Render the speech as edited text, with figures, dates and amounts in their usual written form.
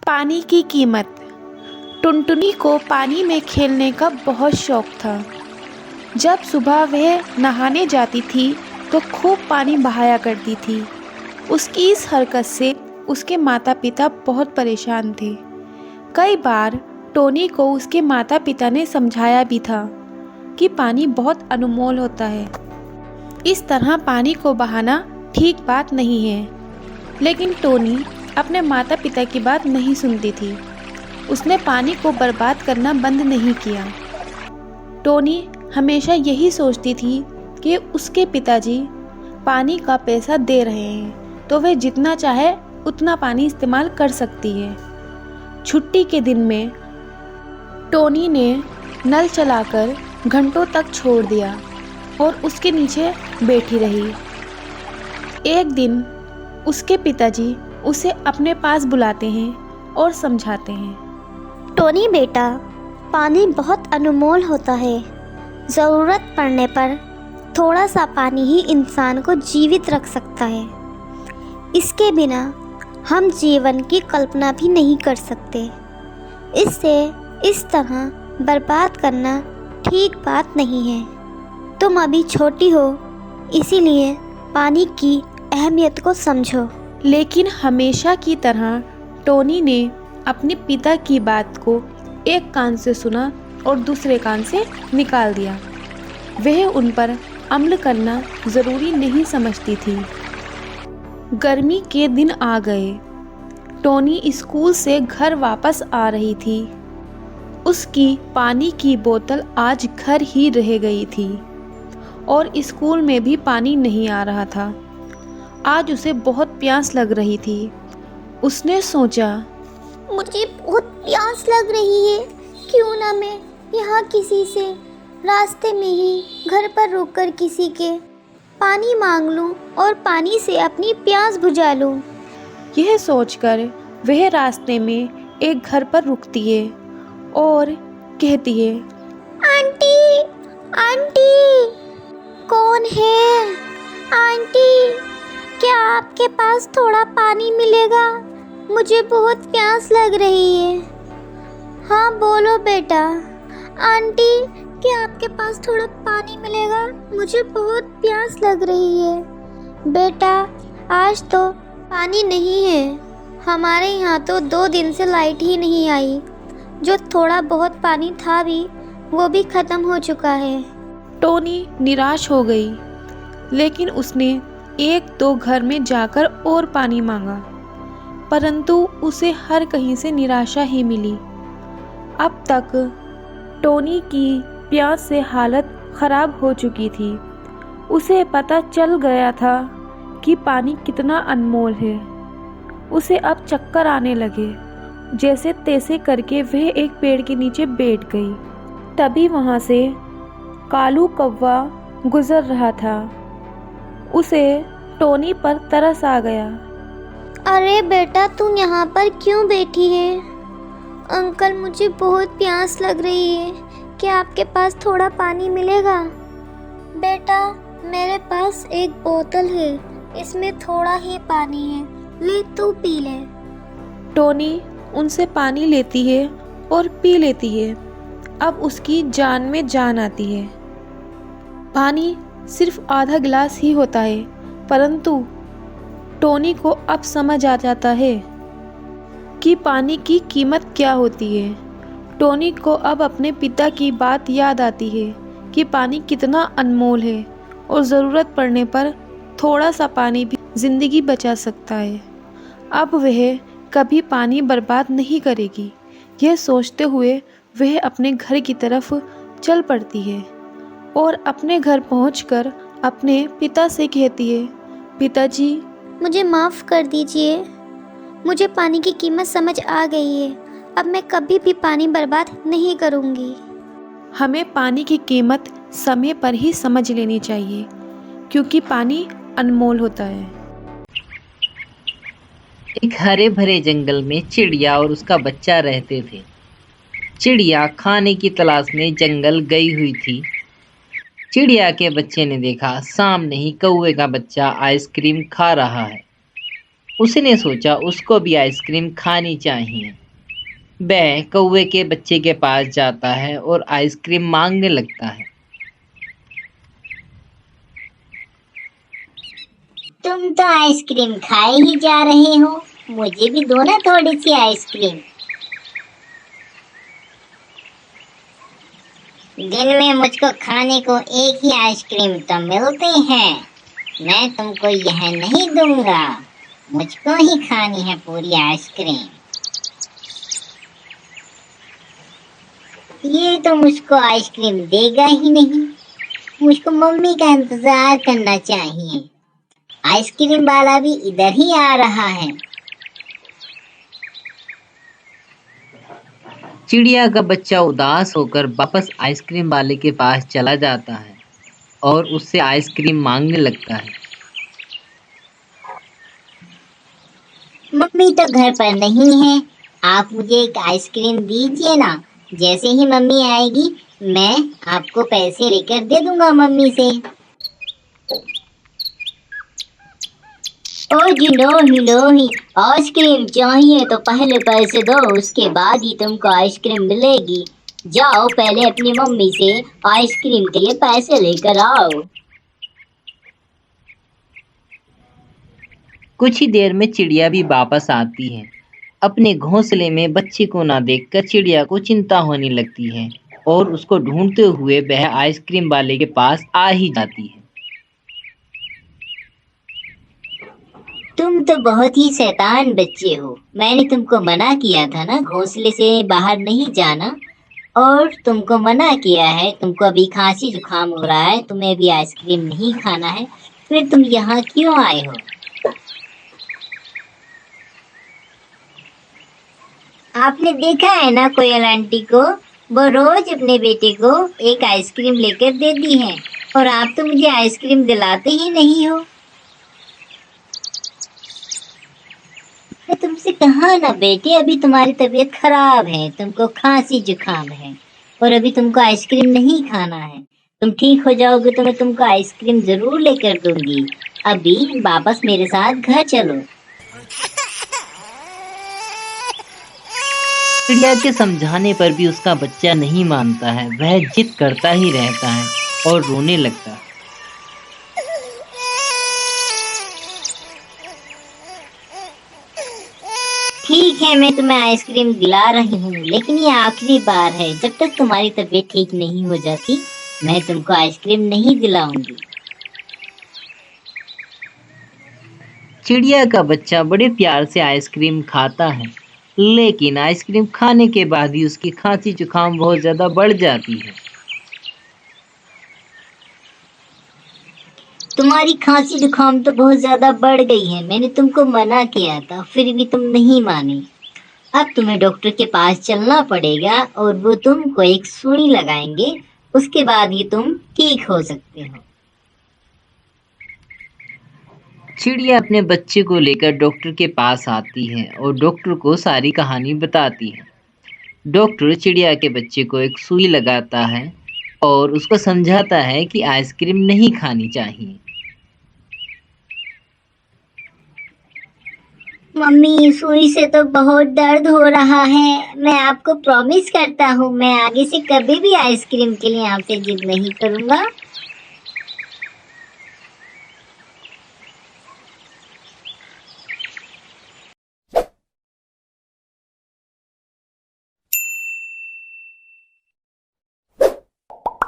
पानी की कीमत। टुनटुनी को पानी में खेलने का बहुत शौक था। जब सुबह वह नहाने जाती थी तो खूब पानी बहाया करती थी। उसकी इस हरकत से उसके माता पिता बहुत परेशान थे। कई बार टोनी को उसके माता पिता ने समझाया भी था कि पानी बहुत अनमोल होता है। इस तरह पानी को बहाना ठीक बात नहीं है, लेकिन टोनी अपने माता पिता की बात नहीं सुनती थी। उसने पानी को बर्बाद करना बंद नहीं किया। टोनी हमेशा यही सोचती थी कि उसके पिताजी पानी का पैसा दे रहे हैं तो वह जितना चाहे उतना पानी इस्तेमाल कर सकती है। छुट्टी के दिन में टोनी ने नल चलाकर घंटों तक छोड़ दिया और उसके नीचे बैठी रही। एक दिन उसके पिताजी उसे अपने पास बुलाते हैं और समझाते हैं। टोनी बेटा, पानी बहुत अनमोल होता है। ज़रूरत पड़ने पर थोड़ा सा पानी ही इंसान को जीवित रख सकता है। इसके बिना हम जीवन की कल्पना भी नहीं कर सकते। इससे इस तरह बर्बाद करना ठीक बात नहीं है। तुम अभी छोटी हो, इसीलिए पानी की अहमियत को समझो। लेकिन हमेशा की तरह टोनी ने अपने पिता की बात को एक कान से सुना और दूसरे कान से निकाल दिया। वह उन पर अमल करना ज़रूरी नहीं समझती थी। गर्मी के दिन आ गए। टोनी स्कूल से घर वापस आ रही थी। उसकी पानी की बोतल आज घर ही रह गई थी और स्कूल में भी पानी नहीं आ रहा था। आज उसे बहुत प्यास लग रही थी। उसने सोचा, मुझे बहुत प्यास लग रही है। क्यों ना मैं यहाँ किसी से रास्ते में ही घर पर रुककर किसी के पानी मांग लूँ और पानी से अपनी प्यास बुझा लूँ। यह सोचकर वह रास्ते में एक घर पर रुकती है और कहती है, आंटी, आंटी, कौन है? आंटी, क्या आपके पास थोड़ा पानी मिलेगा? मुझे बहुत प्यास लग रही है। हाँ बोलो बेटा। आंटी, क्या आपके पास थोड़ा पानी मिलेगा? मुझे बहुत प्यास लग रही है। बेटा, आज तो पानी नहीं है। हमारे यहाँ तो 2 दिन से लाइट ही नहीं आई। जो थोड़ा बहुत पानी था भी, वो भी ख़त्म हो चुका है। टोनी निराश हो गई, लेकिन उसने 1-2 घर में जाकर और पानी मांगा, परंतु उसे हर कहीं से निराशा ही मिली। अब तक टोनी की प्यास से हालत खराब हो चुकी थी। उसे पता चल गया था कि पानी कितना अनमोल है। उसे अब चक्कर आने लगे। जैसे तैसे करके वह एक पेड़ के नीचे बैठ गई। तभी वहाँ से कालू कौवा गुजर रहा था। उसे टोनी पर तरस आ गया। अरे बेटा, तुम यहाँ पर क्यों बैठी है? अंकल, मुझे बहुत प्यास लग रही है। क्या आपके पास थोड़ा पानी मिलेगा? बेटा, मेरे पास एक बोतल है। इसमें थोड़ा ही पानी है। ले, तू पी ले। टोनी उनसे पानी लेती है और पी लेती है। अब उसकी जान में जान आती है। पानी सिर्फ आधा गिलास ही होता है, परंतु टोनी को अब समझ आ जाता है कि पानी की कीमत क्या होती है। टोनी को अब अपने पिता की बात याद आती है कि पानी कितना अनमोल है और ज़रूरत पड़ने पर थोड़ा सा पानी भी ज़िंदगी बचा सकता है। अब वह कभी पानी बर्बाद नहीं करेगी। यह सोचते हुए वह अपने घर की तरफ चल पड़ती है और अपने घर पहुंचकर अपने पिता से कहती है, पिताजी, मुझे माफ़ कर दीजिए। मुझे पानी की कीमत समझ आ गई है। अब मैं कभी भी पानी बर्बाद नहीं करूँगी। हमें पानी की कीमत समय पर ही समझ लेनी चाहिए, क्योंकि पानी अनमोल होता है। एक हरे भरे जंगल में चिड़िया और उसका बच्चा रहते थे। चिड़िया खाने की तलाश में जंगल गई हुई थी। चिड़िया के बच्चे ने देखा सामने ही कौवे का बच्चा आइसक्रीम खा रहा है। उसने सोचा उसको भी आइसक्रीम खानी चाहिए। वह कौवे के बच्चे के पास जाता है और आइसक्रीम मांगने लगता है। तुम तो आइसक्रीम खाए ही जा रहे हो, मुझे भी दो ना थोड़ी सी आइसक्रीम। दिन में मुझको खाने को एक ही आइसक्रीम तो मिलती है, मैं तुमको यह नहीं दूंगा, मुझको ही खानी है पूरी आइसक्रीम। ये तो मुझको आइसक्रीम देगा ही नहीं, मुझको मम्मी का इंतजार करना चाहिए। आइसक्रीम वाला भी इधर ही आ रहा है। चिड़िया का बच्चा उदास होकर वापस आइसक्रीम वाले के पास चला जाता है और उससे आइसक्रीम मांगने लगता है। मम्मी तो घर पर नहीं है, आप मुझे एक आइसक्रीम दीजिए ना। जैसे ही मम्मी आएगी मैं आपको पैसे लेकर दे दूंगा मम्मी से। ओ हिलोही, आइसक्रीम चाहिए तो पहले पैसे दो, उसके बाद ही तुमको आइसक्रीम मिलेगी। जाओ पहले अपनी मम्मी से आइसक्रीम के लिए पैसे लेकर आओ। कुछ ही देर में चिड़िया भी वापस आती है। अपने घोंसले में बच्चे को ना देखकर चिड़िया को चिंता होने लगती है और उसको ढूंढते हुए वह आइसक्रीम वाले के पास आ ही जाती है। तुम तो बहुत ही शैतान बच्चे हो, मैंने तुमको मना किया था ना घोंसले से बाहर नहीं जाना, और तुमको मना किया है। तुमको अभी खांसी जुकाम हो रहा है, तुम्हें भी आइसक्रीम नहीं खाना है, फिर तुम यहाँ क्यों आए हो? आपने देखा है ना कोयल आंटी को, वो रोज अपने बेटे को एक आइसक्रीम लेकर देती है, और आप तो मुझे आइसक्रीम दिलाते ही नहीं हो। मैं तुमसे कहा ना बेटे, अभी तुम्हारी तबीयत खराब है, तुमको खांसी जुकाम है, और अभी तुमको आइसक्रीम नहीं खाना है। तुम ठीक हो जाओगे तो मैं तुमको आइसक्रीम जरूर लेकर दूंगी। अभी वापस मेरे साथ घर चलो। चिड़िया के समझाने पर भी उसका बच्चा नहीं मानता है। वह जिद करता ही रहता है और रोने लगता है। ठीक है, मैं तुम्हें आइसक्रीम दिला रही हूँ, लेकिन ये आखिरी बार है। जब तक तुम्हारी तबीयत ठीक नहीं हो जाती मैं तुमको आइसक्रीम नहीं दिलाऊंगी। चिड़िया का बच्चा बड़े प्यार से आइसक्रीम खाता है, लेकिन आइसक्रीम खाने के बाद ही उसकी खांसी जुकाम बहुत ज्यादा बढ़ जाती है। तुम्हारी खांसी जुकाम तो बहुत ज्यादा बढ़ गई है, मैंने तुमको मना किया था, फिर भी तुम नहीं माने। अब तुम्हें डॉक्टर के पास चलना पड़ेगा और वो तुमको एक सुई लगाएंगे, उसके बाद ही तुम ठीक हो सकते हो। चिड़िया अपने बच्चे को लेकर डॉक्टर के पास आती है और डॉक्टर को सारी कहानी बताती है। डॉक्टर चिड़िया के बच्चे को एक सुई लगाता है और उसको समझाता है कि आइसक्रीम नहीं खानी चाहिए। मम्मी, सुई से तो बहुत दर्द हो रहा है, मैं आपको प्रॉमिस करता हूँ मैं आगे से कभी भी आइसक्रीम के लिए आपसे जिद नहीं करूँगा।